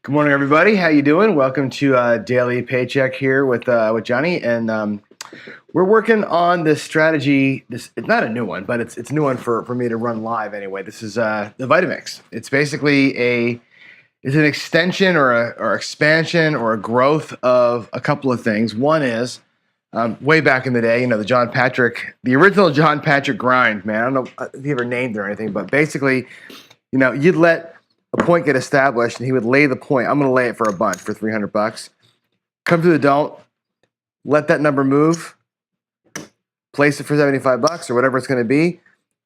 Good morning, everybody. How you doing? Welcome to Daily Paycheck here with Johnny, and we're working on this strategy. It's not a new one, but it's a new one for me to run live anyway. This is the Vitamix. It's basically it's an extension or a expansion or a growth of a couple of things. One is way back in the day, the original John Patrick grind. Man, I don't know if he ever named it or anything, but basically, you'd let a point get established, and he would lay the point. I'm going to lay it for a bunch for $300. Come to the don't, let that number move, place it for $75 or whatever it's going to be,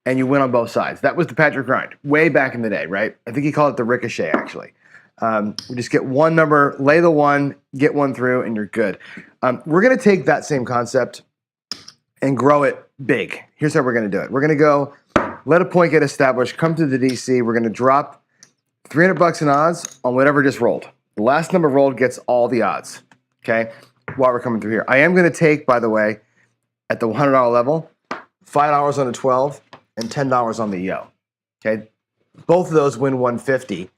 and you win on both sides. That was the Patrick grind way back in the day, right? I think he called it the ricochet, actually. We just get one number, lay the one, get one through, and you're good. We're going to take that same concept and grow it big. Here's how we're going to do it. We're going to go let a point get established, come to the DC. We're going to drop $300 in odds on whatever just rolled. The last number rolled gets all the odds, okay, while we're coming through here. I am going to take, by the way, at the $100 level, $5 on the 12 and $10 on the yo, okay? Both of those win 150.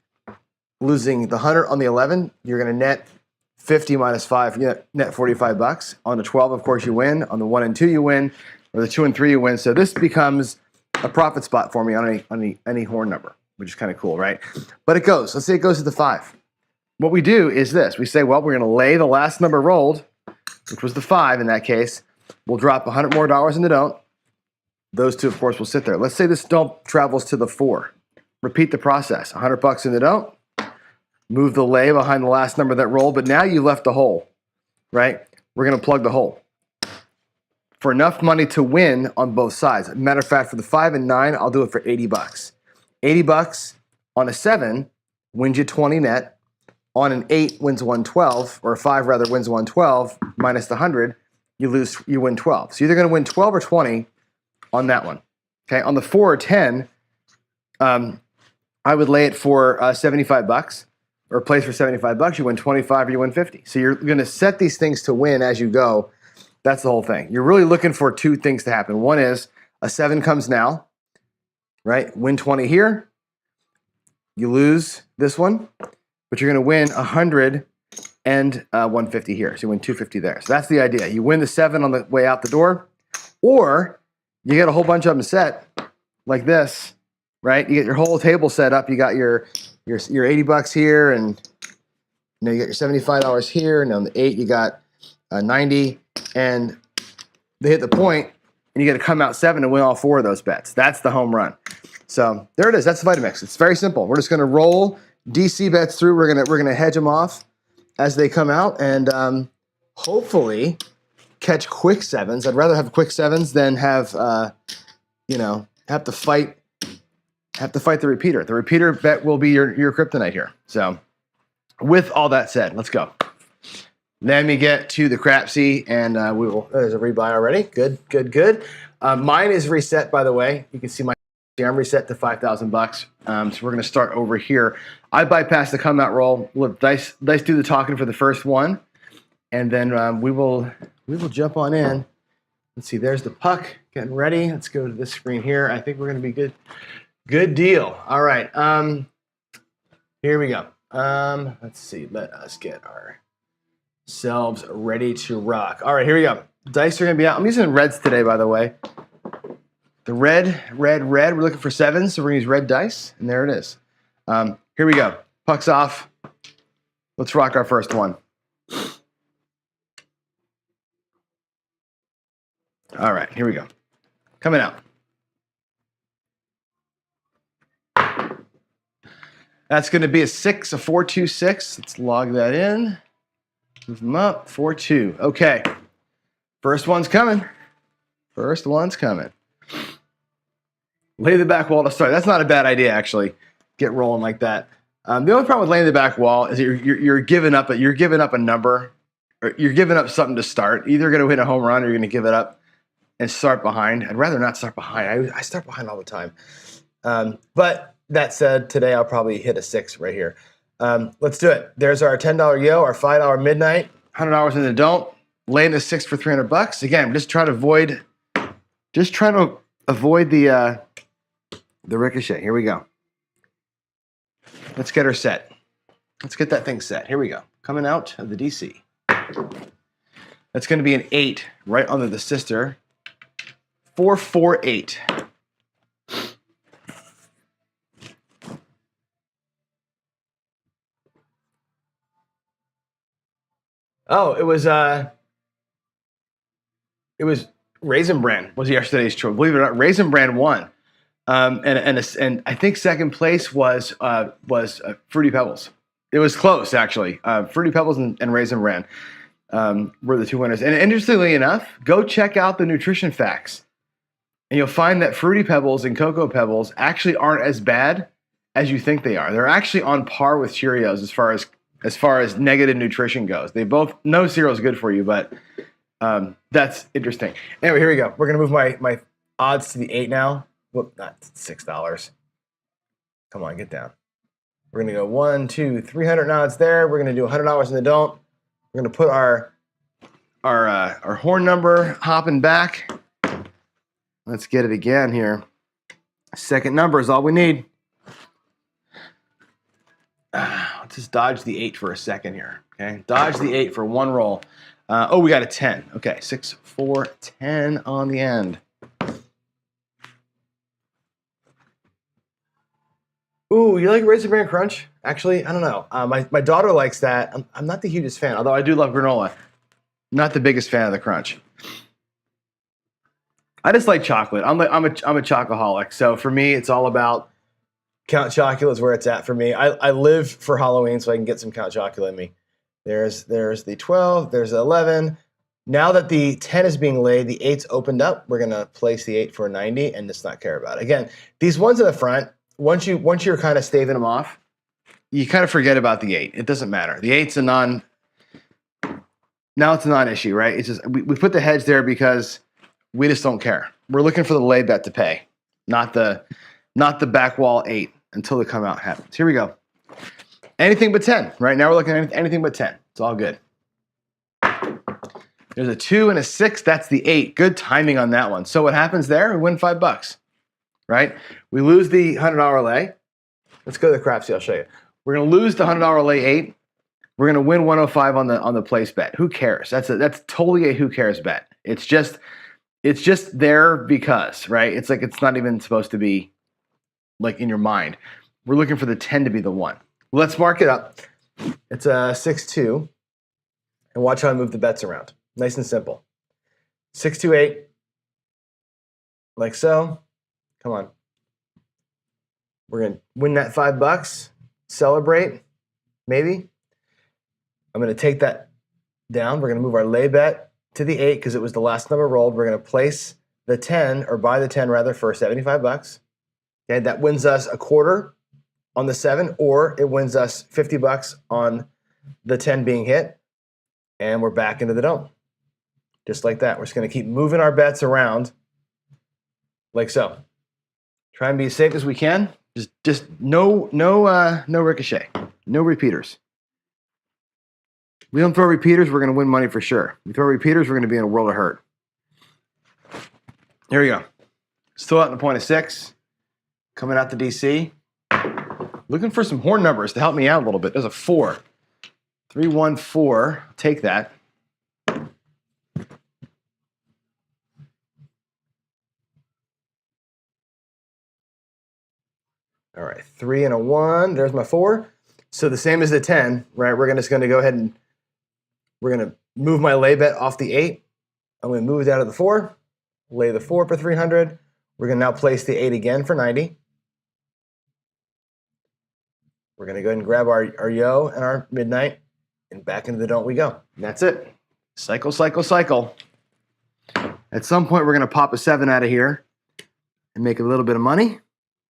Losing the 100 on the 11, you're going to net 50 minus 5, net $45. On the 12, of course, you win. On the 1 and 2, you win. Or the 2 and 3, you win. So this becomes a profit spot for me on any horn number, which is kind of cool, right? But it goes. Let's say it goes to the 5. What we do is this. We say, well, we're going to lay the last number rolled, which was the 5 in that case. We'll drop $100 more in the don't. Those two, of course, will sit there. Let's say this don't travels to the 4. Repeat the process. $100 in the don't. Move the lay behind the last number that rolled, but now you left the hole, right? We're going to plug the hole. For enough money to win on both sides. Matter of fact, for the 5 and 9, I'll do it for $80. $80 on a 7 wins you 20 net. On an 8 wins 112, or a 5 rather wins 112 minus the 100, you win 12. So you're either going to win 12 or 20 on that one. Okay, on the 4 or 10, I would lay it for $75 or place for $75. You win 25 or you win 50. So you're going to set these things to win as you go. That's the whole thing. You're really looking for two things to happen. One is a 7 comes now. Right? Win 20 here. You lose this one, but you're going to win 100 and 150 here. So you win 250 there. So that's the idea. You win the 7 on the way out the door, or you get a whole bunch of them set like this, right? You get your whole table set up. You got your $80 here, and you get your $75 here, and on the 8 you got 90, and they hit the point, and you got to come out 7 and win all 4 of those bets. That's the home run. So there it is. That's the Vitamix. It's very simple. We're just going to roll DC bets through. We're gonna hedge them off as they come out, and hopefully catch quick 7s. I'd rather have quick 7s than have have to fight the repeater. The repeater bet will be your kryptonite here. So with all that said, let's go. Let me get to the Crapsee, and we will. There's a rebuy already. Good. Mine is reset, by the way. You can see my. I'm reset to $5,000. So we're going to start over here. I bypass the come out roll. We'll dice do the talking for the first one, and then we will jump on in. Let's see. There's the puck getting ready. Let's go to this screen here. I think we're going to be good. Good deal. All right. Here we go. Let's see. Let us get ourselves ready to rock. All right. Here we go. Dice are going to be out. I'm using reds today, by the way. The red. We're looking for 7s, so we're going to use red dice, and there it is. Here we go. Puck's off. Let's rock our first one. All right, here we go. Coming out. That's going to be a 6, a 4-2, 6. Let's log that in. Move them up. 4-2. Okay. First one's coming. Lay the back wall to start. That's not a bad idea, actually. Get rolling like that. The only problem with laying the back wall is you're giving up a number, or you're giving up something to start. Either you're going to hit a home run, or you're going to give it up and start behind. I'd rather not start behind. I start behind all the time. But that said, today I'll probably hit a 6 right here. Let's do it. There's our $10 yo, our $5 midnight, $100 in the don't. Laying a 6 for $300. Again, just trying to avoid the ricochet. Here we go. Let's get her set. Let's get that thing set. Here we go. Coming out of the DC. That's going to be an 8 right under the sister. 448. Oh, it was Raisin Bran was yesterday's choice. Believe it or not, Raisin Bran won. And I think second place was Fruity Pebbles. It was close, actually. Fruity Pebbles and Raisin Bran were the two winners. And interestingly enough, go check out the nutrition facts, and you'll find that Fruity Pebbles and Cocoa Pebbles actually aren't as bad as you think they are. They're actually on par with Cheerios as far as negative nutrition goes. They both, no cereal is good for you, but that's interesting. Anyway, here we go. We're gonna move my odds to the 8 now. Whoop, not $6. Come on, get down. We're gonna go 1, 2, 300 odds there. We're gonna do $100 in the don't. We're gonna put our horn number hopping back. Let's get it again here. Second number is all we need. Let's just dodge the 8 for a second here. Okay, dodge the 8 for one roll. Oh, we got a 10. Okay, 6, 4, 10 on the end. Ooh, you like Raisin Bran Crunch? Actually, I don't know. My daughter likes that. I'm not the hugest fan, although I do love granola. Not the biggest fan of the crunch. I just like chocolate. I'm a chocoholic. So for me, it's all about Count Chocula is where it's at for me. I live for Halloween, so I can get some Count Chocula in me. There's the 12. There's the 11. Now that the 10 is being laid, the 8's opened up. We're gonna place the 8 for a 90 and just not care about it. Again, these ones in the front, once you're kind of staving them off, you kind of forget about the 8. It doesn't matter. The 8's now it's a non-issue, right? It's just we put the hedge there because we just don't care. We're looking for the lay bet to pay, not the back wall 8 until the come out happens. Here we go. Anything but 10. Right now we're looking at anything but 10. It's all good. There's a 2 and a 6. That's the 8. Good timing on that one. So what happens there? We win $5, right? We lose the $100 lay. Let's go to the Crapsee. I'll show you. We're going to lose the $100 lay 8. We're going to win 105 on the place bet. Who cares? That's totally a who cares bet. It's just there because, right? It's like it's not even supposed to be like in your mind. We're looking for the 10 to be the 1. Let's mark it up. It's a 6-2, and watch how I move the bets around. Nice and simple. 6-2-8, like so. Come on. We're gonna win that $5. Celebrate, maybe. I'm gonna take that down. We're gonna move our lay bet to the 8 because it was the last number rolled. We're gonna place the 10, or buy the 10 rather, for $75. Okay, that wins us a quarter on the 7, or it wins us $50 on the 10 being hit, and we're back into the dome. Just like that. We're just going to keep moving our bets around like so. Try and be as safe as we can. Just no ricochet, no repeaters. We don't throw repeaters, we're going to win money for sure. We throw repeaters, we're going to be in a world of hurt. Here we go. Still out in the point of 6. Coming out the DC. Looking for some horn numbers to help me out a little bit. There's a 4. 314. Take that. All right, 3 and a 1. There's my 4. So the same as the 10, right? We're just going to go ahead and we're going to move my lay bet off the 8. I'm going to move it down to the 4. Lay the 4 for 300. We're going to now place the 8 again for 90. We're going to go ahead and grab our yo and our midnight, and back into the don't we go. And that's it. Cycle, cycle, cycle. At some point, we're going to pop a 7 out of here and make a little bit of money,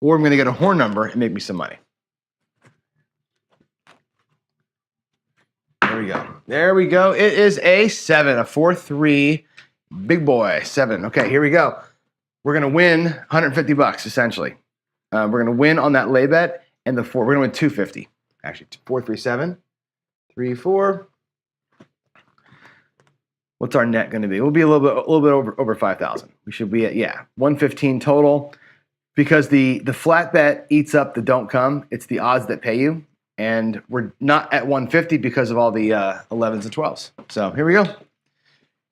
or I'm going to get a horn number and make me some money. There we go. There we go. It is a 7, a 4-3, big boy, 7. Okay, here we go. We're going to win $150, essentially. We're going to win on that lay bet. And the 4, we're going to win $250. Actually, 4, 3, 7, 3, 4. What's our net going to be? We'll be a little bit over 5,000. We should be at 115 total, because the flat bet eats up the don't come. It's the odds that pay you. and we're not at 150 because of all the 11s and 12s. So here we go.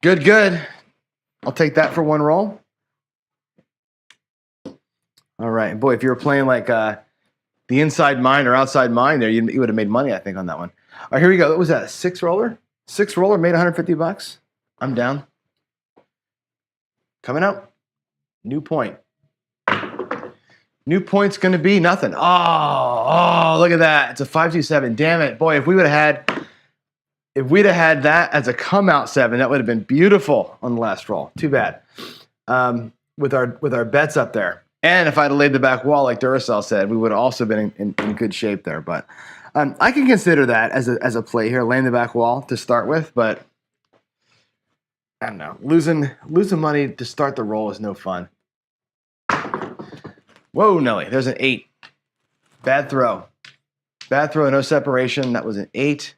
Good, good. I'll take that for one roll. All right. Boy, if you were playing like the inside mine or outside mine there, you would have made money, I think, on that one. All right, here we go. What was that, a 6-roller? 6-roller made 150 bucks. I'm down. Coming out. New point. New point's going to be nothing. Oh, look at that. It's a 527. Damn it. Boy, if we'd have had that as a come out 7, that would have been beautiful on the last roll. Too bad. With our bets up there. And if I'd have laid the back wall like Duracell said, we would have also been in good shape there. But I can consider that as a play here, laying the back wall to start with. But I don't know. Losing money to start the roll is no fun. Whoa, Nelly. There's an 8. Bad throw. Bad throw, no separation. That was an 8.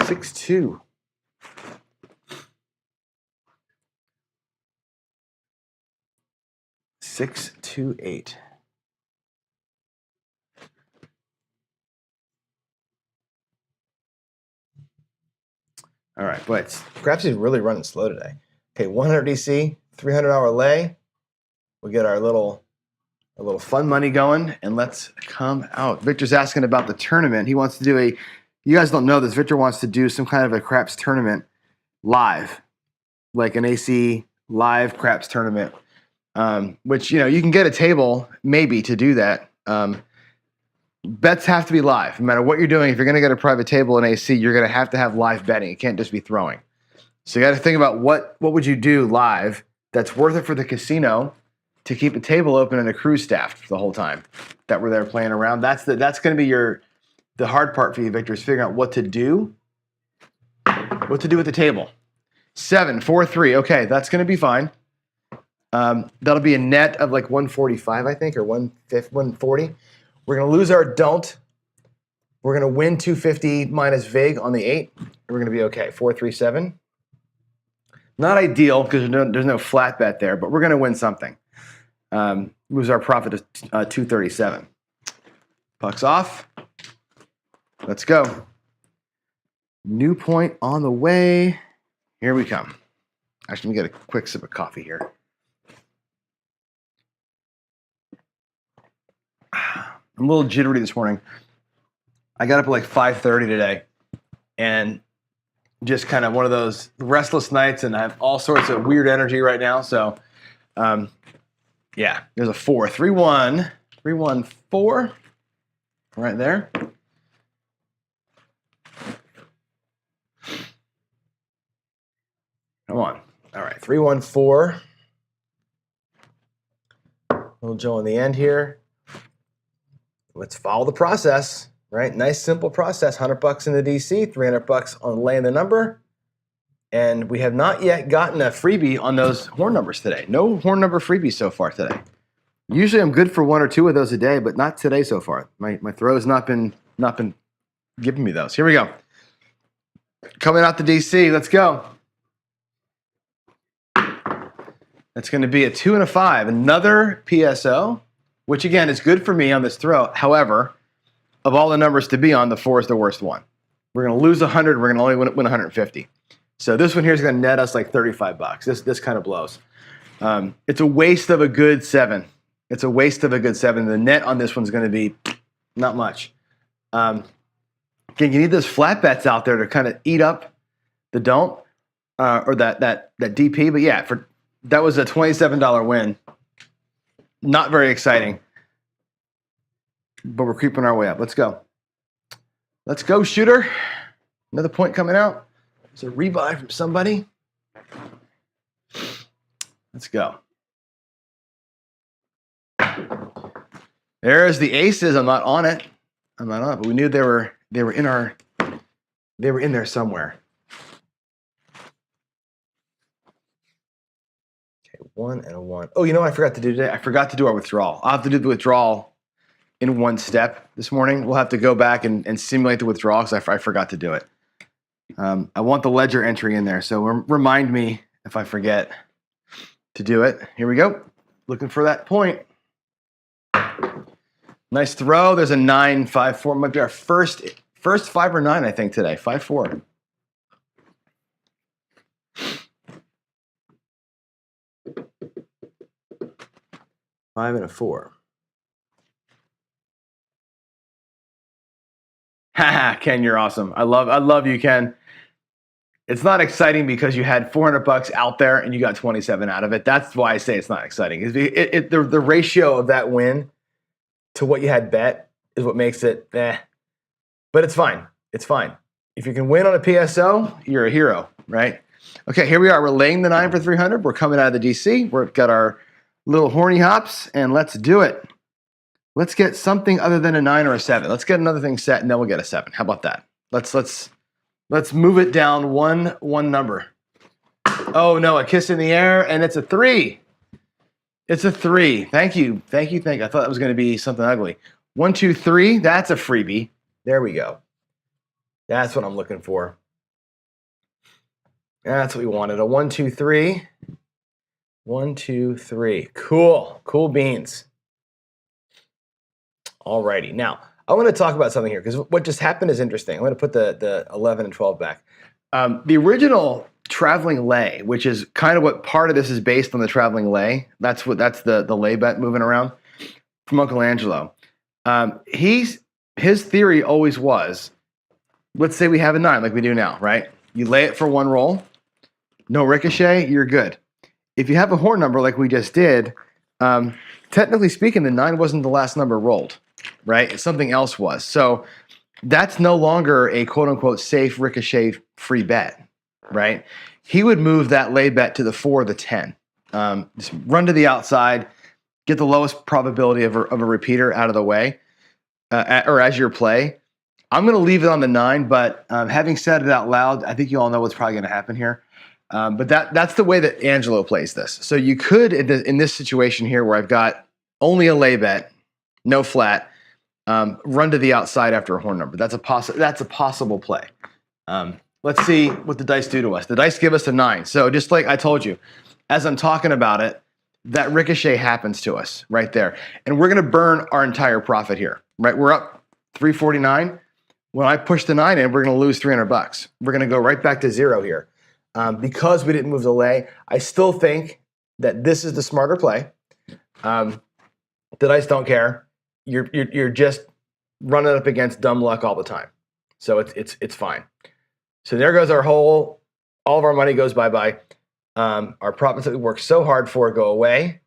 6-2. Six, 2, 8. All right, but Crapsee is really running slow today. Okay, 100 DC, 300-hour lay. We get our little fun money going, and let's come out. Victor's asking about the tournament. He wants to do you guys don't know this, Victor wants to do some kind of a craps tournament live, like an AC live craps tournament, which, you can get a table maybe to do that. Bets have to be live. No matter what you're doing, if you're going to get a private table in AC, you're going to have live betting. It can't just be throwing. So you got to think about what would you do live that's worth it for the casino to keep a table open and a crew staffed the whole time that we're there playing around. That's going to be the hard part for you, Victor, is figuring out what to do with the table. 7, 4, 3. Okay, that's going to be fine. That'll be a net of like 145, I think, or 140. We're going to lose our don't. We're going to win 250 minus vig on the 8. And we're going to be okay. 4, 3, 7. Not ideal because there's no flat bet there, but we're going to win something. Moves our profit to 237. Bucks off. Let's go. New point on the way. Here we come. Actually, let me get a quick sip of coffee here. I'm a little jittery this morning. I got up at like 5:30 today, and just kind of one of those restless nights, and I have all sorts of weird energy right now. So, yeah, there's a 4, 3, 1, 3, 1, 4, right there. Come on. All right, 3, 1, 4. Little Joe on the end here. Let's follow the process, right? Nice, simple process. $100 in the DC, $300 on laying the number. And we have not yet gotten a freebie on those horn numbers today. No horn number freebies so far today. Usually I'm good for 1 or 2 of those a day, but not today so far. My throw has not been giving me those. Here we go. Coming out the DC, let's go. That's going to be a 2 and a 5. Another PSO, which again is good for me on this throw. However, of all the numbers to be on, the 4 is the worst one. We're going to lose 100. We're going to only win 150. So this one here is going to net us like $35. This kind of blows. It's a waste of a good 7. It's a waste of a good 7. The net on this one's going to be not much. Again, you need those flat bets out there to kind of eat up the don't or that DP. But yeah, that was a $27 win. Not very exciting. But we're creeping our way up. Let's go. Let's go, shooter. Another point coming out. It's a rebuy from somebody. Let's go. There's the aces. I'm not on it. But we knew they were in there somewhere. Okay, 1 and a 1. Oh, you know what I forgot to do today? I forgot to do our withdrawal. I'll have to do the withdrawal in one step this morning. We'll have to go back and simulate the withdrawal because I forgot to do it. I want the ledger entry in there, so remind me if I forget to do it. Here we go. Looking for that point. Nice throw. There's a 9-5-4. Might be our first 5 or 9, I think, today. 5-4. Five and a 4. Haha, Ken, you're awesome. I love you, Ken. It's not exciting because you had $400 out there and you got 27 out of it. That's why I say it's not exciting. The ratio of that win to what you had bet is what makes it But it's fine. It's fine. If you can win on a PSO, you're a hero, right? Okay, here we are. We're laying the 9 for 300. We're coming out of the DC. We've got our little horny hops, and let's do it. Let's get something other than a 9 or a 7. Let's get another thing set, and then we'll get a 7. How about that? Let's move it down one number. Oh no, a kiss in the air, and it's a 3. It's a 3. Thank you. I thought that was going to be something ugly. 1, 2, 3. That's a freebie. There we go. That's what I'm looking for. That's what we wanted. A 1, 2, 3. 1, 2, 3. Cool beans. Alrighty. Now, I want to talk about something here because what just happened is interesting. I'm going to put the 11 and 12 back. The original traveling lay, which is kind of what part of this is based on the traveling lay. That's the lay bet moving around from Uncle Angelo. His theory always was, let's say we have a 9 like we do now, right? You lay it for one roll, no ricochet, you're good. If you have a horn number like we just did, technically speaking, the 9 wasn't the last number rolled, right? Something else was. So that's no longer a quote-unquote safe ricochet free bet, right? He would move that lay bet to the 4 or the 10. Just run to the outside, get the lowest probability of a repeater out of the way, or as your play. I'm going to leave it on the 9, but having said it out loud, I think you all know what's probably going to happen here. But that's the way that Angelo plays this. So you could, in this situation here where I've got only a lay bet, no flat, run to the outside after a horn number. That's a possible play. Let's see what the dice do to us. The dice give us a 9. So just like I told you, as I'm talking about it, that ricochet happens to us right there. And we're going to burn our entire profit here, right? We're up $349. When I push the 9 in, we're going to lose $300. We're going to go right back to 0 here. Because we didn't move the lay, I still think that this is the smarter play. The dice don't care. You're just running up against dumb luck all the time. So it's fine. So there goes our all of our money goes bye-bye. Our profits that we worked so hard for go away.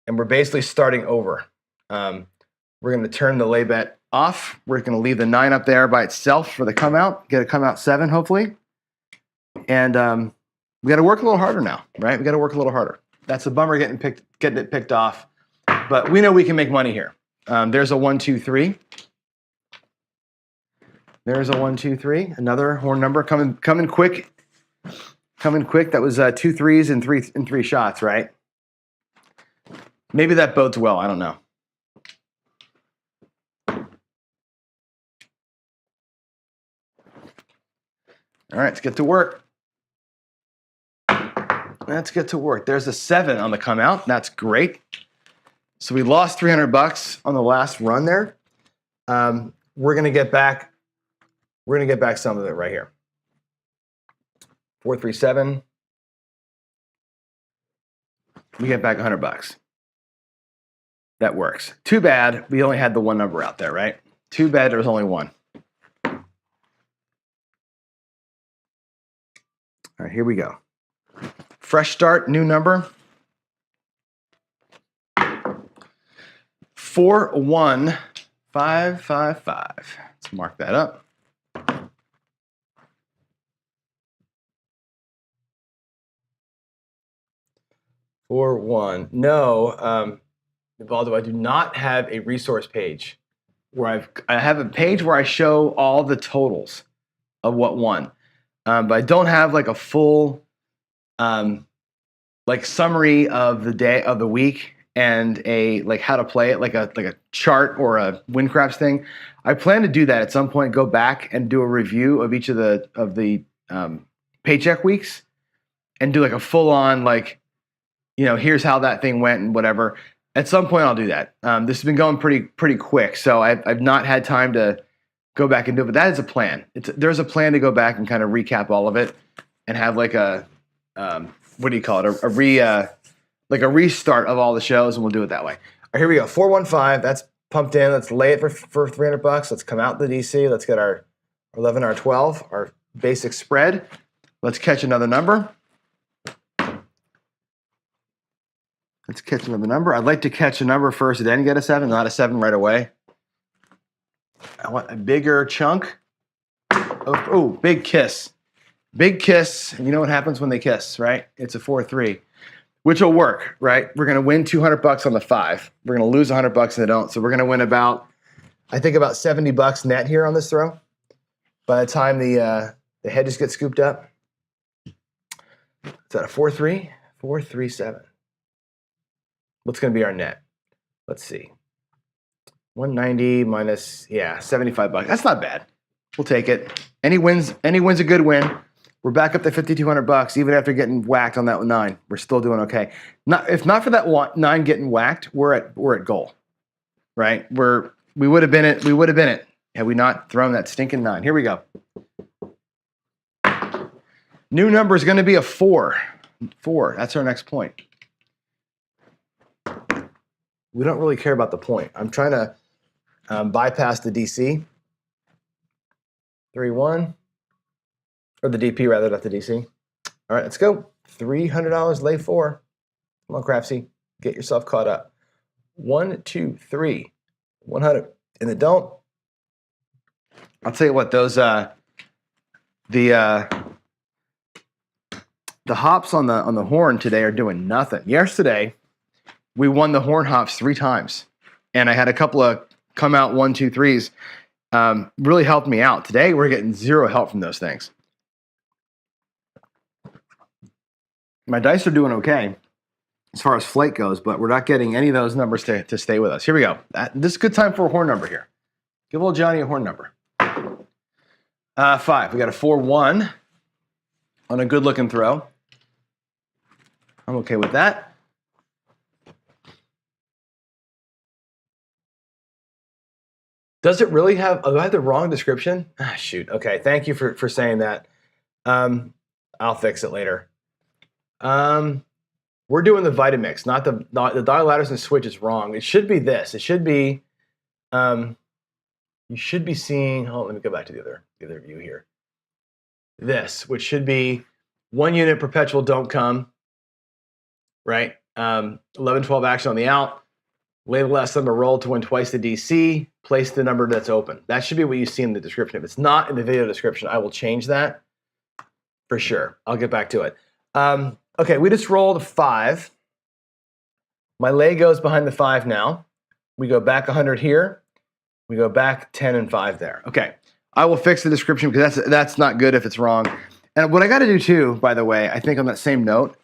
And we're basically starting over. We're going to turn the lay bet off. We're going to leave the 9 up there by itself for the come out. Get a come out 7, hopefully. And we got to work a little harder now, right? We got to work a little harder. That's a bummer getting it picked off. But we know we can make money here. There's a 1, 2, 3. There's a 1, 2, 3. Another horn number coming quick. Coming quick. That was 2 3s and three shots, right? Maybe that bodes well. I don't know. All right, let's get to work. There's a 7 on the come out. That's great. So we lost $300 on the last run there. We're gonna get back. We're gonna get back some of it right here. 437. We get back $100. That works. Too bad we only had the one number out there, right? Too bad there was only one. All right, here we go. Fresh start, new number. 41555. Let's mark that up. No, Valdo, I do not have a resource page where I have a page where I show all the totals of what won. But I don't have like a full like summary of the day of the week and a like how to play it, like a chart or a win craps thing. I plan to do that at some point. Go back and do a review of each of the paycheck weeks and do like a full on like, you know, here's how that thing went and whatever. At some point, I'll do that. This has been going pretty quick, so I've not had time to go back and do it. But that is a plan. There's a plan to go back and kind of recap all of it and have like a what do you call it? Like a restart of all the shows, and we'll do it that way. All right, here we go. 415. That's pumped in. Let's lay it for $300. Let's come out the DC. Let's get our 11, our 12, our basic spread. Let's catch another number. Let's catch another number. I'd like to catch a number first and then get a 7, not a 7 right away. I want a bigger chunk. Oh, big kiss. Big kiss. And you know what happens when they kiss, right? It's a 4-3, which will work, right? We're going to win $200 on the 5. We're going to lose $100 and they don't. So we're going to win about $70 net here on this throw. By the time the hedges get scooped up. Is that a 4-3? 4-3-7. What's going to be our net? Let's see. 190 minus, $75. That's not bad. We'll take it. Any win's a good win. We're back up to $5,200 even after getting whacked on that 9. We're still doing okay. If not for that 9 getting whacked, we're at goal, right? We would have been it had we not thrown that stinking 9. Here we go. New number is going to be a 4. 4. That's our next point. We don't really care about the point. I'm trying to bypass the DC. 3-1. Or the DP rather, not the DC. All right, let's go. $300, lay 4. Come on, Crapsee. Get yourself caught up. 1, 2, 3. 100. And they don't. I'll tell you what, those the hops on the horn today are doing nothing. Yesterday, we won the horn hops 3 times. And I had a couple of come out 1, 2, 3s. Really helped me out. Today, we're getting 0 help from those things. My dice are doing okay as far as flight goes, but we're not getting any of those numbers to stay with us. Here we go. This is a good time for a horn number here. Give old Johnny a horn number. 5. We got a 4-1 on a good-looking throw. I'm okay with that. Does it really have? Do I have the wrong description? Ah, shoot. Okay. Thank you for saying that. I'll fix it later. We're doing the Vitamix, not the Dolly Ladderson switch is wrong. It should be this. It should be. You should be seeing. Oh, let me go back to the other view here. This, which should be 1 unit perpetual don't come. Right. 11-12 action on the out. Lay the last number roll to win twice the DC. Place the number that's open. That should be what you see in the description. If it's not in the video description, I will change that for sure. I'll get back to it. Okay, we just rolled a 5. My lay goes behind the 5 now. We go back 100 here. We go back 10 and 5 there. Okay, I will fix the description because that's not good if it's wrong. And what I got to do too, by the way, I think on that same note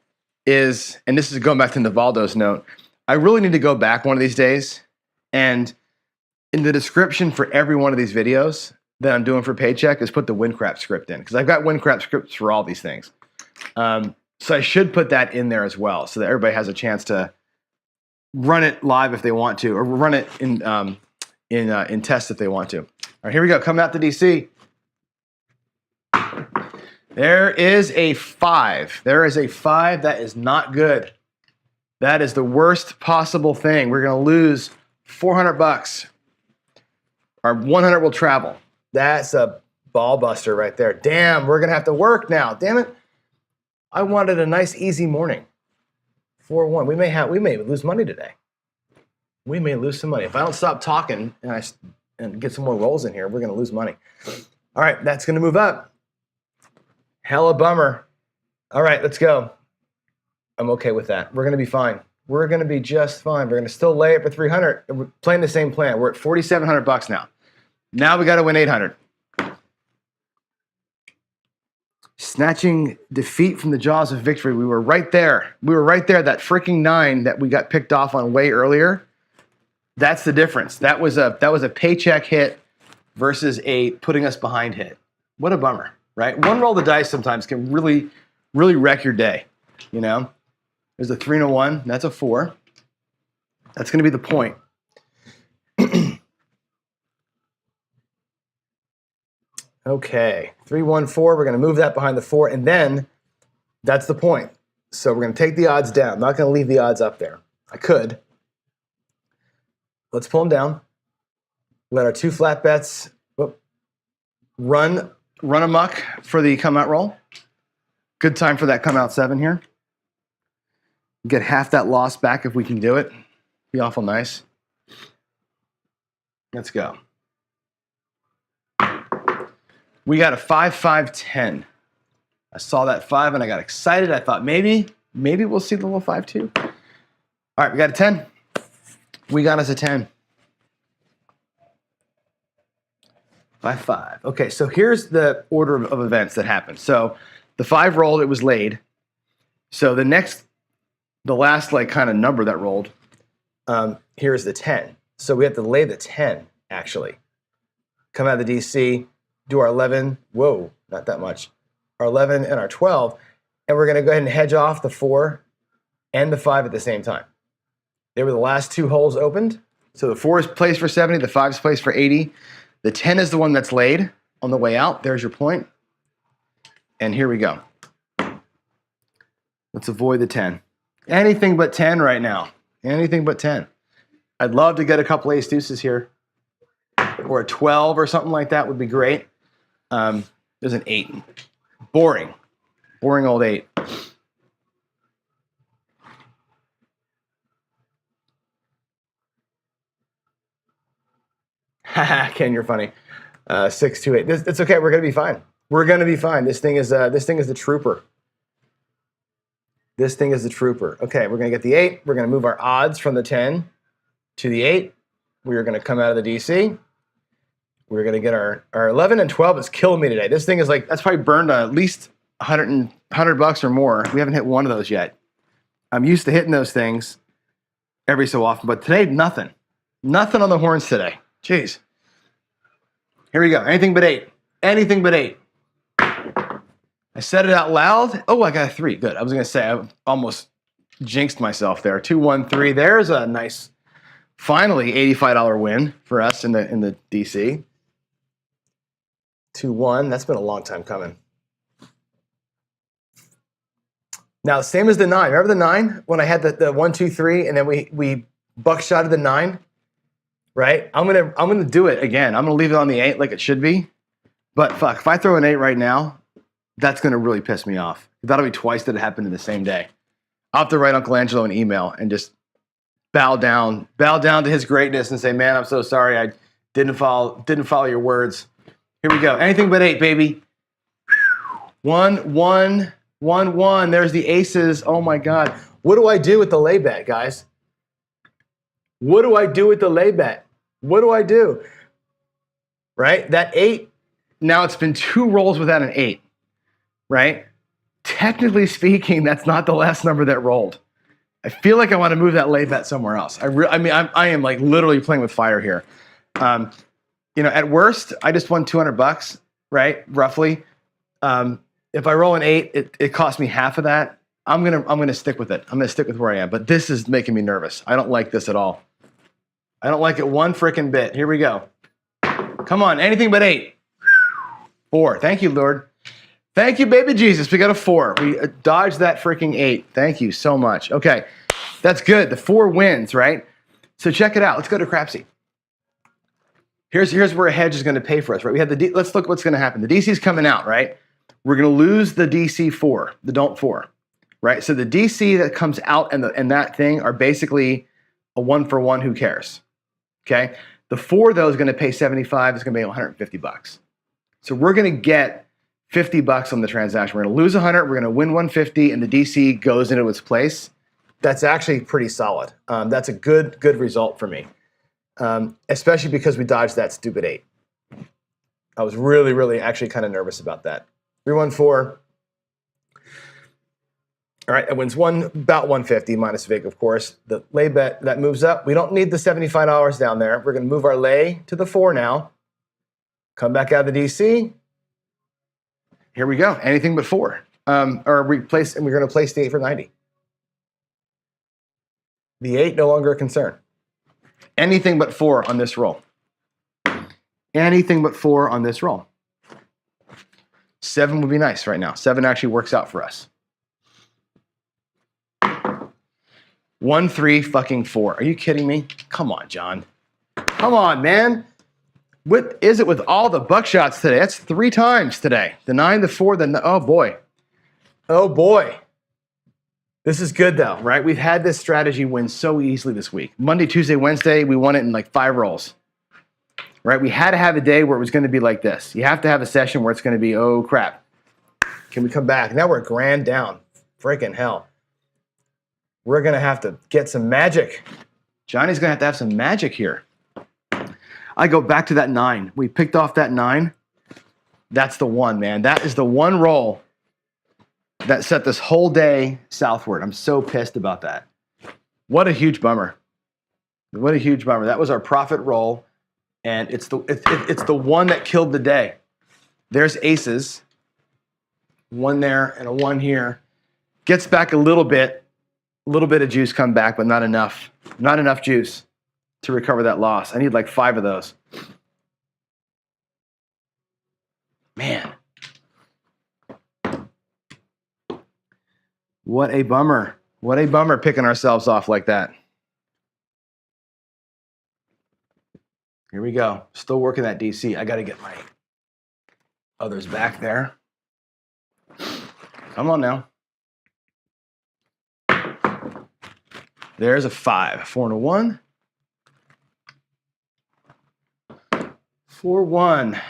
is, and this is going back to Navaldo's note, I really need to go back one of these days and in the description for every one of these videos that I'm doing for Paycheck is put the WinCrap script in because I've got WinCrap scripts for all these things. So I should put that in there as well so that everybody has a chance to run it live if they want to, or run it in test if they want to. All right, here we go. Coming out the DC. There is a 5. There is a 5. That is not good. That is the worst possible thing. We're going to lose $400. Our 100 will travel. That's a ball buster right there. Damn, we're going to have to work now. Damn it. I wanted a nice, easy morning. 4-1. We may lose money today. We may lose some money. If I don't stop talking and get some more rolls in here, we're going to lose money. All right, that's going to move up. Hella bummer. All right, let's go. I'm okay with that. We're going to be fine. We're going to be just fine. We're going to still lay it for 300. We're playing the same plan. We're at $4,700 now. Now we got to win 800. Snatching defeat from the jaws of victory. We were right there. That freaking 9 that we got picked off on way earlier. That's the difference. That was a Paycheck hit versus a putting us behind hit. What a bummer, right? One roll of the dice sometimes can really, really wreck your day. You know, there's a 3 and a 1. That's a 4. That's going to be the point. Okay, 314. We're going to move that behind the 4, and then that's the point. So we're going to take the odds down. I'm not going to leave the odds up there. I could. Let's pull them down. Let our 2 flat bets run amok for the come out roll. Good time for that come out 7 here. Get half that loss back if we can do it. Be awful nice. Let's go. We got a 5, 5, 10. I saw that 5 and I got excited. I thought maybe we'll see the little 5 too. All right, we got a 10. We got us a 10. 5, 5. Okay, so here's the order of events that happened. So the 5 rolled, it was laid. So the last like kind of number that rolled, here's the 10. So we have to lay the 10 actually. Come out of the DC. Do our 11, whoa, not that much, our 11 and our 12, and we're going to go ahead and hedge off the 4 and the 5 at the same time. They were the last 2 holes opened. So the 4 is placed for 70, the 5 is placed for 80. The 10 is the one that's laid on the way out. There's your point. And here we go. Let's avoid the 10. Anything but 10 right now. Anything but 10. I'd love to get a couple ace deuces here. Or a 12 or something like that would be great. There's an 8. Boring. Boring old 8. Haha, Ken, you're funny. 6, 2, 8. It's okay. We're gonna be fine. We're gonna be fine. This thing is the trooper. This thing is the trooper. Okay, we're gonna get the 8. We're gonna move our odds from the 10 to the 8. We are gonna come out of the DC. We're going to get our 11 and 12 is killing me today. This thing is like, that's probably burned at least $100 or more. We haven't hit one of those yet. I'm used to hitting those things every so often, but today, nothing. Nothing on the horns today. Jeez. Here we go. Anything but 8. Anything but 8. I said it out loud. Oh, I got a 3. Good. I was going to say, I almost jinxed myself there. 2, 1, 3. There's a nice, finally, $85 win for us in the DC. 2, 1. That's been a long time coming. Now, same as the 9. Remember the 9 when I had the 1, 2, 3, and then we buckshotted the 9, right? I'm gonna do it again. I'm gonna leave it on the 8 like it should be. But fuck, if I throw an 8 right now, that's gonna really piss me off. That'll be twice that it happened in the same day. I'll have to write Uncle Angelo an email and just bow down to his greatness and say, man, I'm so sorry I didn't follow your words. Here we go. Anything but 8, baby. 1, 1, 1, 1. There's the aces. Oh my God. What do I do with the lay bet, guys? What do I do with the lay bet? What do I do? Right? That 8, now it's been 2 rolls without an 8, right? Technically speaking, that's not the last number that rolled. I feel like I want to move that lay bet somewhere else. I am like literally playing with fire here. At worst, I just won $200, right? Roughly. If I roll an 8, it costs me half of that. I'm gonna stick with it. I'm gonna stick with where I am. But this is making me nervous. I don't like this at all. I don't like it one freaking bit. Here we go. Come on, anything but 8. 4. Thank you, Lord. Thank you, baby Jesus. We got a 4. We dodged that freaking 8. Thank you so much. Okay, that's good. The 4 wins, right? So check it out. Let's go to Crapsee. Here's where a hedge is going to pay for us, right? We have let's look what's going to happen. The DC is coming out, right? We're going to lose the DC 4, the don't 4, right? So the DC that comes out and that thing are basically a 1-for-1. Who cares? Okay. The 4 though is going to pay 75. It's going to be $150. So we're going to get $50 on the transaction. We're going to lose 100. We're going to win 150, and the DC goes into its place. That's actually pretty solid. That's a good result for me. Especially because we dodged that stupid 8. I was really actually kind of nervous about that. 314. All right, it wins about 150 minus vig, of course. The lay bet that moves up. We don't need the $75 down there. We're going to move our lay to the 4 now. Come back out of the DC. Here we go. Anything but 4. And we're going to place the 8 for 90. The 8 no longer a concern. Anything but 4 on this roll. Anything but 4 on this roll. 7 would be nice right now. 7 actually works out for us. 1, 3, fucking 4. Are you kidding me? Come on, John. Come on, man. What is it with all the buckshots today? That's 3 times today. The 9, the 4, oh boy. Oh boy. This is good though, right? We've had this strategy win so easily this week. Monday, Tuesday, Wednesday, we won it in like 5 rolls. Right? We had to have a day where it was going to be like this. You have to have a session where it's going to be, oh crap. Can we come back? Now we're grand down. Freaking hell. We're going to have to get some magic. Johnny's going to have some magic here. I go back to that 9. We picked off that 9. That's the one, man. That is the one roll that set this whole day southward. I'm so pissed about that. What a huge bummer. What a huge bummer. That was our profit roll, and it's the one that killed the day. There's aces. 1 there and a 1 here. Gets back a little bit of juice come back, but not enough. Not enough juice to recover that loss. I need like 5 of those. Man. What a bummer. What a bummer picking ourselves off like that. Here we go. Still working that DC. I got to get my others back there. Come on now. There's a 5. 4 and a 1. 4, 1.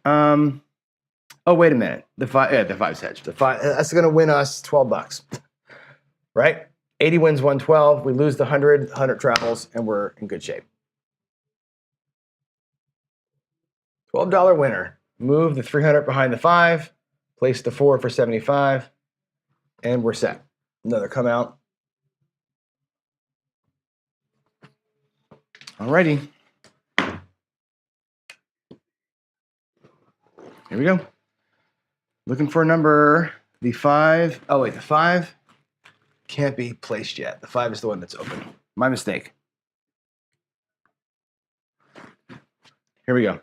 Oh, wait a minute. The 5, yeah, the 5's hedged. The 5, that's going to win us $12. Right? 80 wins 112. We lose the 100. 100 travels, and we're in good shape. $12 winner. Move the 300 behind the 5. Place the 4 for 75. And we're set. Another come out. Alrighty. Here we go. Looking for a number. The 5. Oh, wait. The 5 can't be placed yet. The 5 is the one that's open. My mistake. Here we go.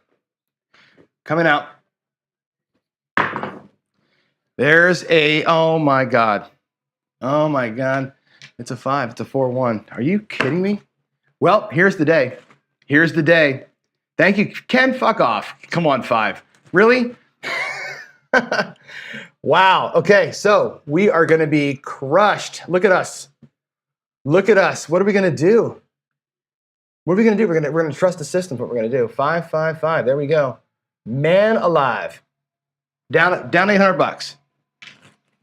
Coming out. There's a, oh my God. Oh my God. It's a 5. It's a 4, 1. Are you kidding me? Well, here's the day. Here's the day. Thank you. Ken, fuck off. Come on, 5. Really? Wow. Okay, so we are going to be crushed. Look at us. Look at us. What are we going to do? What are we going to do? We're going to trust the system. What we're going to do. 5, 5, 5. There we go. Man alive. Down $800.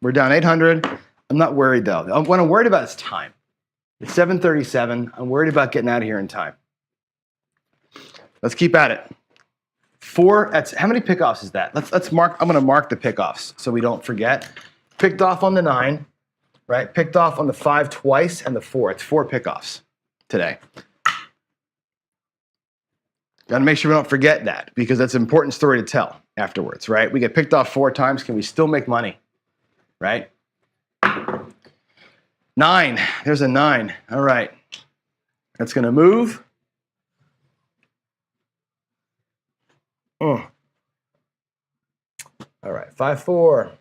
We're down 800. I'm not worried though. What I'm worried about is time. It's 7:37. I'm worried about getting out of here in time. Let's keep at it. 4. That's how many pickoffs is that? Let's mark. I'm going to mark the pickoffs so we don't forget. Picked off on the 9, right? Picked off on the 5 twice and the 4. It's 4 pickoffs today. Got to make sure we don't forget that because that's an important story to tell afterwards, right? We get picked off 4 times. Can we still make money, right? 9. There's a 9. All right. That's going to move. All right. 5, 4.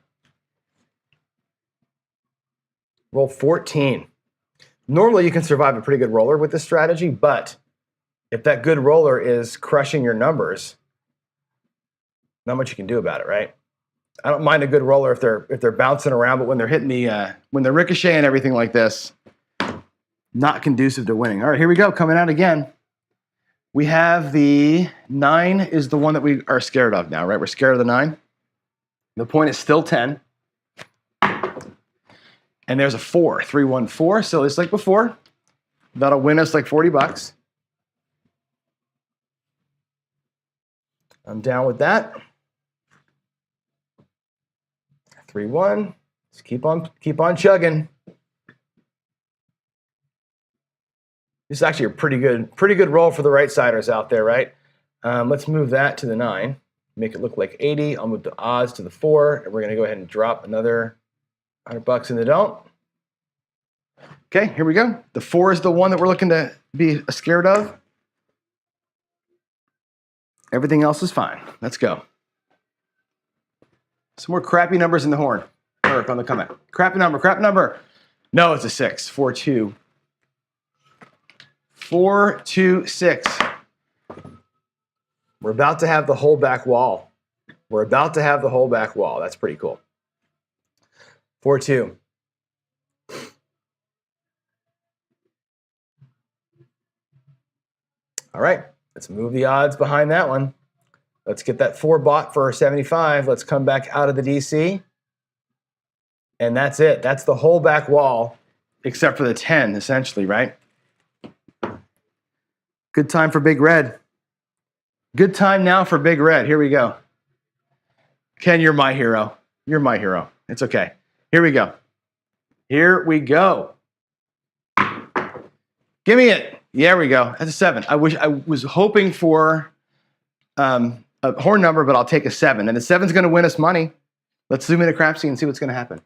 Roll 14. Normally, you can survive a pretty good roller with this strategy, but if that good roller is crushing your numbers, not much you can do about it, right? I don't mind a good roller if they're bouncing around, but when they're hitting when they're ricocheting and everything like this, not conducive to winning. All right, here we go, coming out again. We have the 9 is the one that we are scared of now, right? We're scared of the 9. The point is still 10. And there's a 4, 3, 1, 4. So it's like before. That'll win us like $40. I'm down with that. 3, 1. Just keep on chugging. This is actually a pretty good roll for the right-siders out there, right? Let's move that to the 9. Make it look like 80. I'll move the odds to the 4, and we're going to go ahead and drop another $100 in the don't. Okay, here we go. The 4 is the one that we're looking to be scared of. Everything else is fine. Let's go. Some more crappy numbers in the horn. Or on the comment. Crappy number, crap number. No, it's a 6. 4, 2. 4, 2, 6. We're about to have the whole back wall. We're about to have the whole back wall. That's pretty cool. 4, 2. All right, let's move the odds behind that one. Let's get that 4 bought for 75. Let's come back out of the DC. And that's it. That's the whole back wall, except for the 10, essentially, right? Good time for Big Red. Good time now for Big Red. Here we go. Ken, you're my hero. You're my hero. It's okay. Here we go. Here we go. Give me it. Yeah, we go. That's a 7. I was hoping for a horn number, but I'll take a 7. And the 7's going to win us money. Let's zoom into Crapsee and see what's going to happen.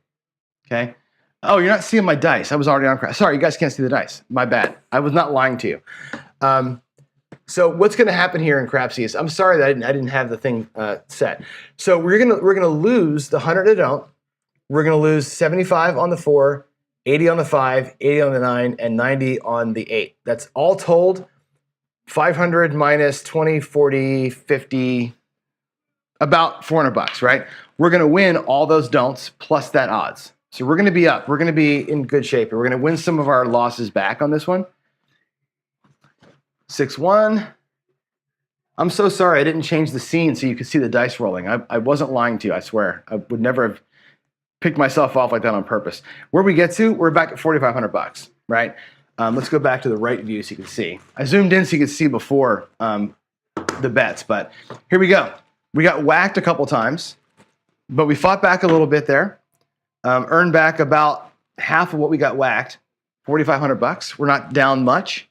Okay. Oh, you're not seeing my dice. I was already on Crapsee. Sorry, you guys can't see the dice. My bad. I was not lying to you. So what's going to happen here in Crapsee is, I'm sorry that I didn't have the thing set. So we're gonna lose the 100 to don't. We're gonna lose 75 on the 4, 80 on the 5, 80 on the 9, and 90 on the 8. That's all told 500 minus 20, 40, 50, about $400, right? We're gonna win all those don'ts plus that odds. So we're gonna be up. We're gonna be in good shape. We're gonna win some of our losses back on this one. 6-1. I'm so sorry I didn't change the scene so you could see the dice rolling. I wasn't lying to you, I swear. I would never have picked myself off like that on purpose. Where we get to, we're back at $4,500, right? Let's go back to the right view so you can see. I zoomed in so you could see before the bets, but here we go. We got whacked a couple times, but we fought back a little bit there. Earned back about half of what we got whacked, $4,500. We're not down much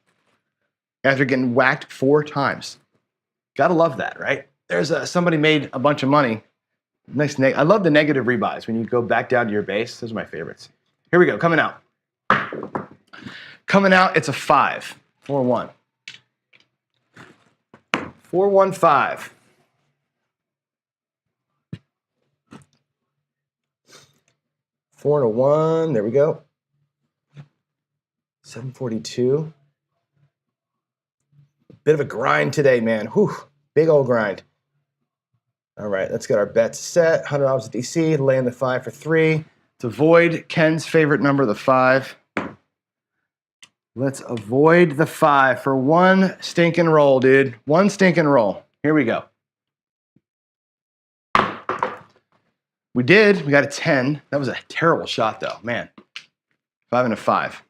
after getting whacked 4 times. Gotta love that, right? There's somebody made a bunch of money. Nice. I love the negative rebuys when you go back down to your base. Those are my favorites. Here we go. Coming out. Coming out. It's a 5. 4-1. 4-1-5. Four and a 1. There we go. 742. Bit of a grind today, man. Whew, big old grind. All right, let's get our bets set. $100 at DC, laying the 5 for 3. To avoid Ken's favorite number, the 5. Let's avoid the 5 for one stinking roll, dude. One stinking roll. Here we go. We did. We got a 10. That was a terrible shot, though. Man. 5 and a 5.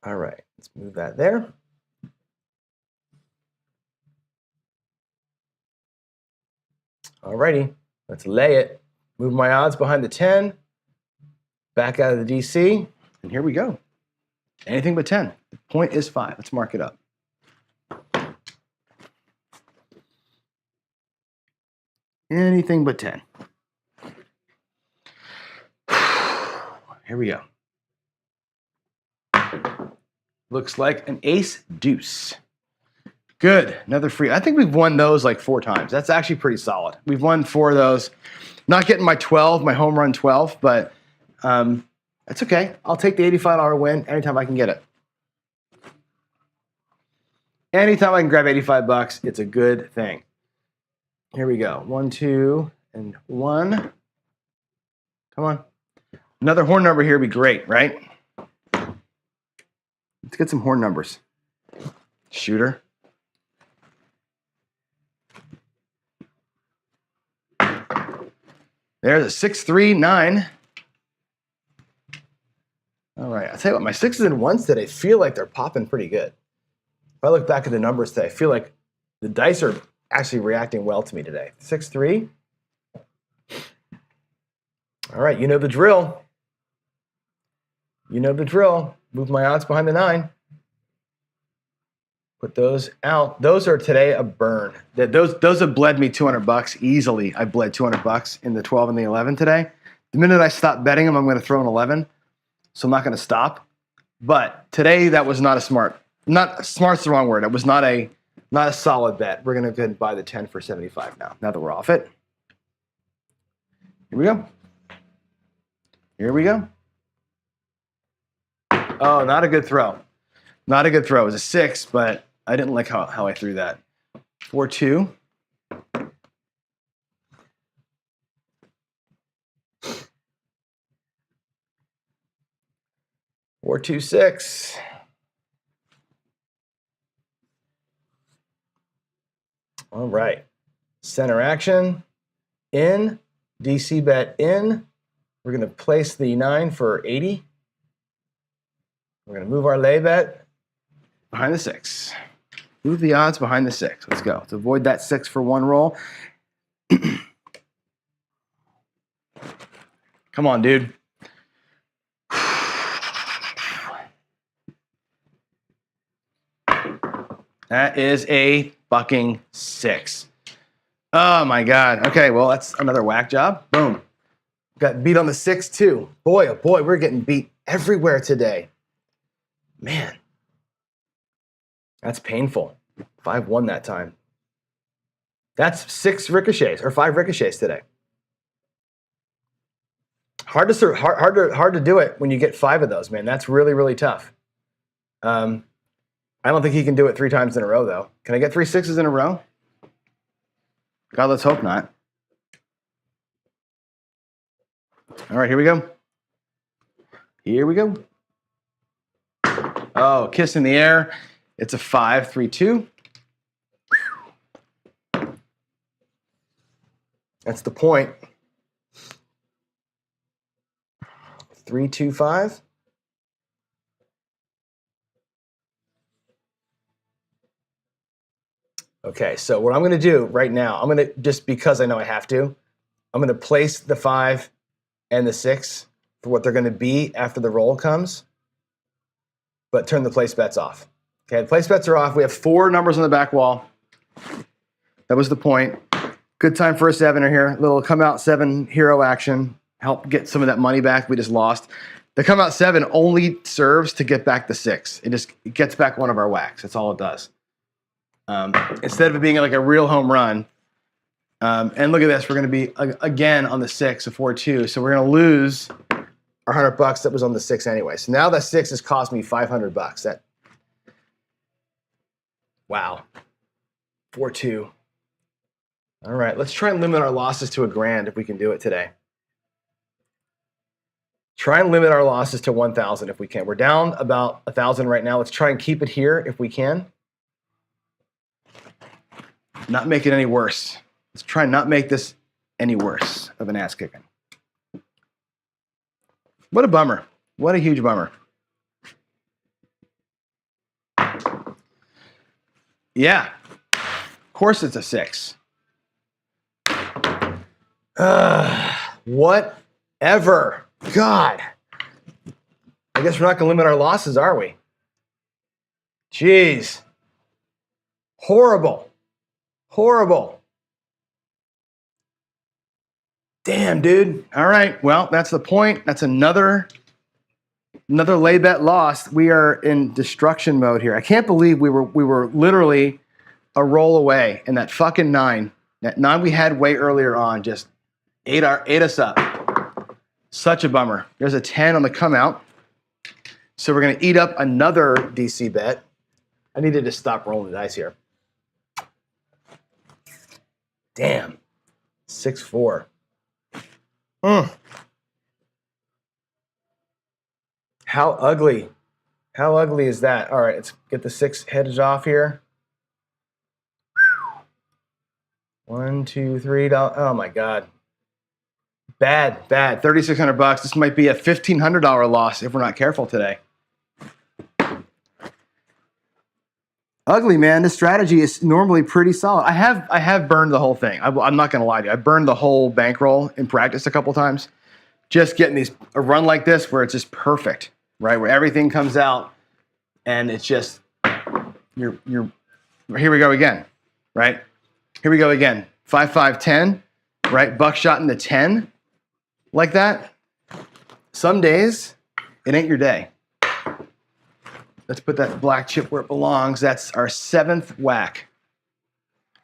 All right, let's move that there. All righty, let's lay it. Move my odds behind the 10. Back out of the DC, and here we go. Anything but 10. The point is 5. Let's mark it up. Anything but 10. Here we go. Looks like an ace deuce. Good, another free. I think we've won those like 4 times. That's actually pretty solid. We've won 4 of those. Not getting my 12, my home run 12, but that's okay. I'll take the $85 win anytime I can get it. Anytime I can grab $85, it's a good thing. Here we go. 1, 2, and 1. Come on. Another horn number here would be great, right? Let's get some horn numbers. Shooter. There's a 6, 3, 9. All right, I'll tell you what, my 6s and 1s today feel like they're popping pretty good. If I look back at the numbers today, I feel like the dice are actually reacting well to me today. 6, 3. All right, you know the drill. You know the drill. Move my odds behind the 9. Put those out. Those are today a burn. Those have bled me $200 easily. I bled $200 in the 12 and the 11 today. The minute I stop betting them, I'm going to throw an 11. So I'm not going to stop. But today that was not smart's the wrong word. It was not a solid bet. We're going to go ahead and buy the 10 for 75 now that we're off it. Here we go. Here we go. Oh, not a good throw. Not a good throw. It was a 6, but I didn't like how I threw that. 4-2. 4-2-6. All right. Center action. In. DC bet in. We're going to place the 9 for 80. We're going to move our lay bet behind the 6. Move the odds behind the 6. Let's go. Let's avoid that 6 for one roll. Come on, dude. That is a fucking 6. Oh my God. Okay, well, that's another whack job. Boom. Got beat on the 6 too. Boy, oh boy, we're getting beat everywhere today. Man. That's painful. 5-1 that time. That's 6 ricochets or 5 ricochets today. Hard to do it when you get 5 of those, man. That's really, really tough. I don't think he can do it 3 times in a row, though. Can I get 3 6s in a row? God, let's hope not. All right, here we go. Here we go. Oh, kiss in the air. It's a 5-3-2. That's the point. 3-2-5. Okay, so what I'm going to do right now, I'm going to, just because I know I have to, I'm going to place the 5 and the 6 for what they're going to be after the roll comes, but turn the place bets off. Okay, the place bets are off. We have 4 numbers on the back wall. That was the point. Good time for a 7er here. Little come out 7 hero action. Help get some of that money back we just lost. The come out 7 only serves to get back the 6. It gets back one of our whacks. That's all it does. Instead of it being like a real home run. And look at this. We're going to be, again, on the 6, a 4-2. So we're going to lose our $100 that was on the 6 anyway. So now that 6 has cost me $500. Wow. 4-2. All right. Let's try and limit our losses to $1,000 if we can do it today. Try and limit our losses to 1,000 if we can. We're down about 1,000 right now. Let's try and keep it here if we can. Not make it any worse. Let's try and not make this any worse of an ass kicking. What a bummer. What a huge bummer. Yeah. Of course it's a 6. Whatever. God. I guess we're not going to limit our losses, are we? Jeez. Horrible. Horrible. Damn, dude. All right. Well, that's the point. That's another lay bet lost. We are in destruction mode here. I can't believe we were literally a roll away, and that fucking 9. That 9 we had way earlier on just ate us up. Such a bummer. There's a 10 on the come out. So we're going to eat up another DC bet. I needed to stop rolling the dice here. Damn. 6-4. How ugly. How ugly is that? All right, let's get the 6 headed off here. 1, 2, 3. Oh my God. Bad. $3,600. This might be a $1,500 loss if we're not careful today. Ugly, man. This strategy is normally pretty solid. I have burned the whole thing. I'm not going to lie to you. I burned the whole bankroll in practice a couple times. Just getting a run like this where it's just perfect, right? Where everything comes out and it's just here we go again, right? Here we go again. 5, 5, 10, right? Buckshot into 10 like that. Some days it ain't your day. Let's put that black chip where it belongs. That's our 7th whack,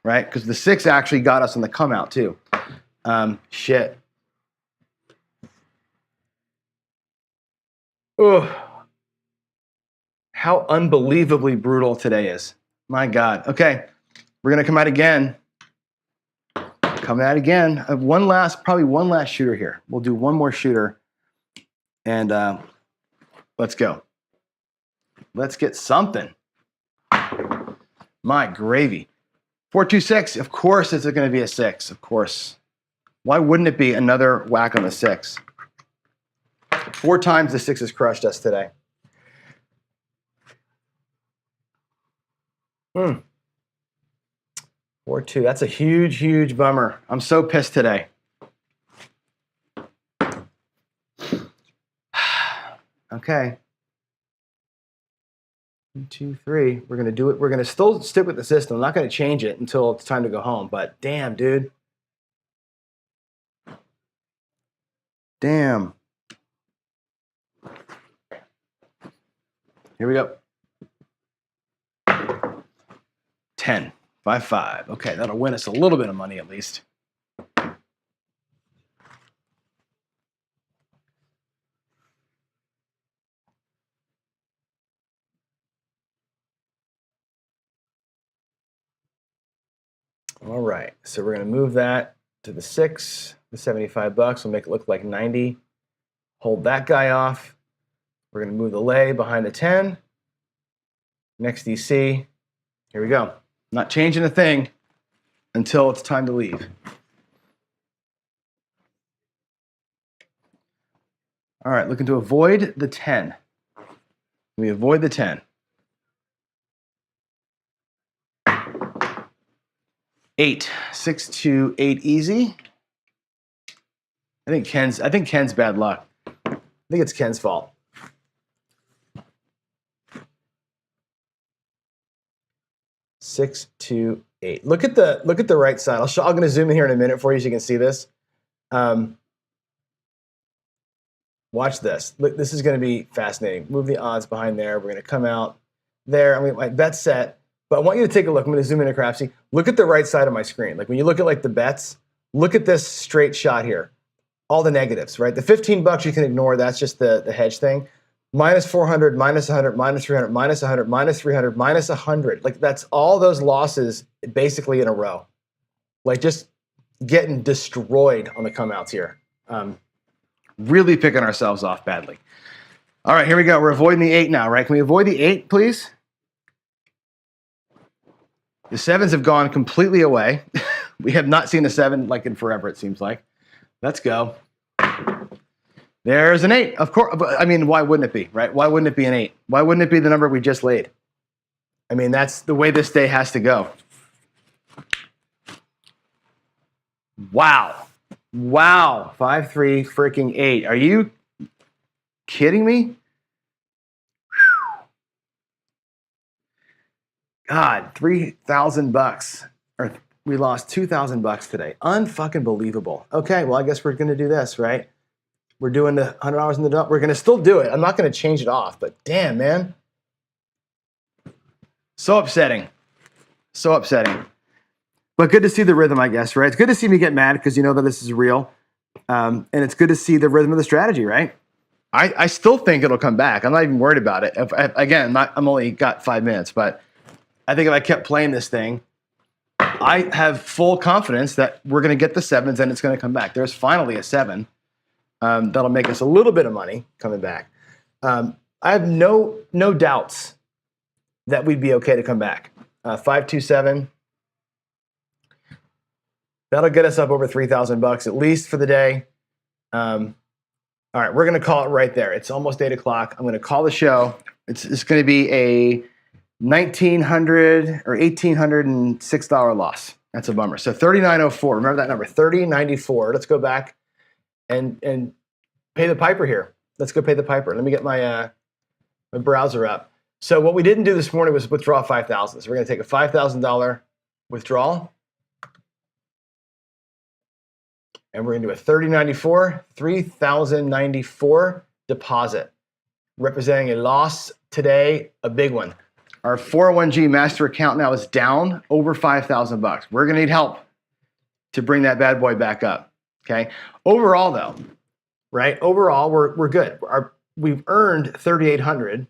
right? Because the 6 actually got us on the come out too. Shit. Ugh. How unbelievably brutal today is. My God. Okay, we're gonna come out again. Come out again. Probably one last shooter here. We'll do one more shooter, and let's go. Let's get something. My gravy. 426. Of course, it's going to be a 6. Of course. Why wouldn't it be another whack on the 6? 4 times the 6 has crushed us today. 4-2. That's a huge, huge bummer. I'm so pissed today. Okay. 1, 2, 3. We're gonna do it. We're gonna still stick with the system. I'm not gonna change it until it's time to go home. But damn, dude. Damn. Here we go. 10. 5-5. Okay, that'll win us a little bit of money at least. All right, so we're gonna move that to the 6, the 75 bucks. We'll make it look like 90. Hold that guy off. We're gonna move the lay behind the 10. Next DC. Here we go. Not changing a thing until it's time to leave. All right, looking to avoid the 10. We avoid the 10. 8. 6 to 8 easy. I think Ken's bad luck. I think it's Ken's fault. Six to 8. Look at the right side. I'm going to zoom in here in a minute for you so you can see this. Watch this. Look, this is going to be fascinating. Move the odds behind there. We're going to come out there. I mean, my bet's set. But I want you to take a look. I'm going to zoom in to Crapsee. Look at the right side of my screen. Like when you look at like the bets, look at this straight shot here. All the negatives, right? The 15 bucks you can ignore. That's just the hedge thing. Minus 400, minus 100, minus 300, minus 100, minus 300, minus 100. Like that's all those losses basically in a row. Like just getting destroyed on the come outs here. Really picking ourselves off badly. All right, here we go. We're avoiding the 8 now, right? Can we avoid the 8, please? The 7s have gone completely away. We have not seen a 7 like in forever, it seems like. Let's go. There's an 8. Of course. I mean, why wouldn't it be, right? Why wouldn't it be an 8? Why wouldn't it be the number we just laid? I mean, that's the way this day has to go. Wow. Wow. 5-3 freaking 8. Are you kidding me? God, 3,000 bucks. Or we lost 2,000 bucks today. Unfucking believable. Okay, well, I guess we're going to do this, right? We're doing the $100 in the dump. We're going to still do it. I'm not going to change it off, but damn, man. So upsetting. So upsetting. But good to see the rhythm, I guess, right? It's good to see me get mad because you know that this is real. And it's good to see the rhythm of the strategy, right? I still think it'll come back. I'm not even worried about it. I'm only got 5 minutes, but I think if I kept playing this thing, I have full confidence that we're going to get the 7s and it's going to come back. There's finally a 7 that'll make us a little bit of money coming back. I have no doubts that we'd be okay to come back. 527. That'll get us up over 3,000 bucks at least for the day. All right, we're going to call it right there. It's almost 8 o'clock. I'm going to call the show. It's going to be a $1,900 or $1,806 loss. That's a bummer. So 3904. Remember that number, 3094. Let's go back and pay the piper here. Let's go pay the piper. Let me get my my browser up. So what we didn't do this morning was withdraw 5,000. So we're going to take a $5,000 withdrawal. And we're going to do a 3094, 3,094 deposit, representing a loss today, a big one. Our 401g master account now is down over $5,000. We're going to need help to bring that bad boy back up. Okay. Overall, though, right? Overall, we're good. We've earned 3,800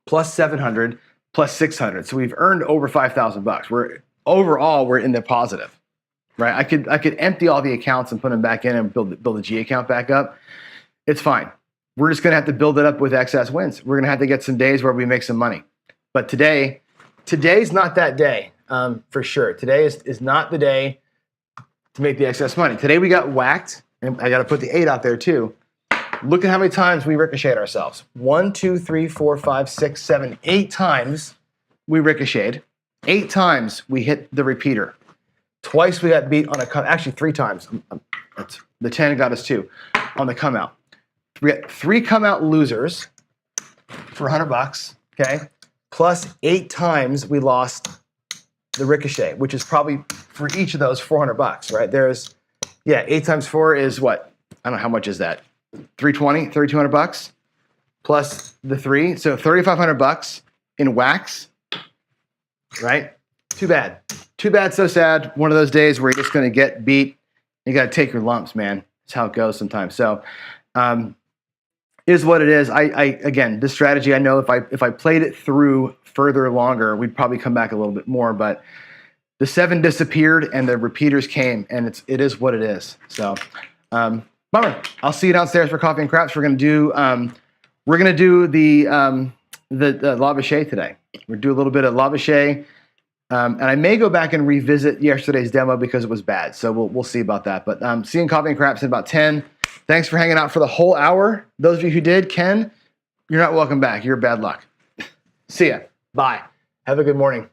plus 700 plus 600. So we've earned over $5,000. Overall, we're in the positive, right? I could empty all the accounts and put them back in and build a G account back up. It's fine. We're just going to have to build it up with excess wins. We're going to have to get some days where we make some money. But today's not that day, for sure. Today is not the day to make the excess money. Today we got whacked, and I got to put the 8 out there too. Look at how many times we ricocheted ourselves. 1, 2, 3, 4, 5, 6, 7, 8 times we ricocheted. 8 times we hit the repeater. Twice we got beat on actually 3 times. The 10 got us 2 on the come out. We got 3 come out losers for $100, okay? Plus 8 times we lost the ricochet, which is probably for each of those $400, right? 8 times 4 is what? I don't know, how much is that? 320, $3,200 plus the 3. So $3,500 in whacks, right? Too bad. Too bad, so sad. One of those days where you're just going to get beat. You got to take your lumps, man. That's how it goes sometimes. So, is what it is. Again, this strategy, I know if I played it through further longer, we'd probably come back a little bit more, but the 7 disappeared and the repeaters came, and it is what it is. So, bummer. I'll see you downstairs for coffee and craps. We're gonna do the lavashe today. We'll do a little bit of lavashe, and I may go back and revisit yesterday's demo because it was bad. So we'll see about that. But see you in coffee and craps in about 10. Thanks for hanging out for the whole hour. Those of you who did, Ken, you're not welcome back. You're bad luck. See ya. Bye. Have a good morning.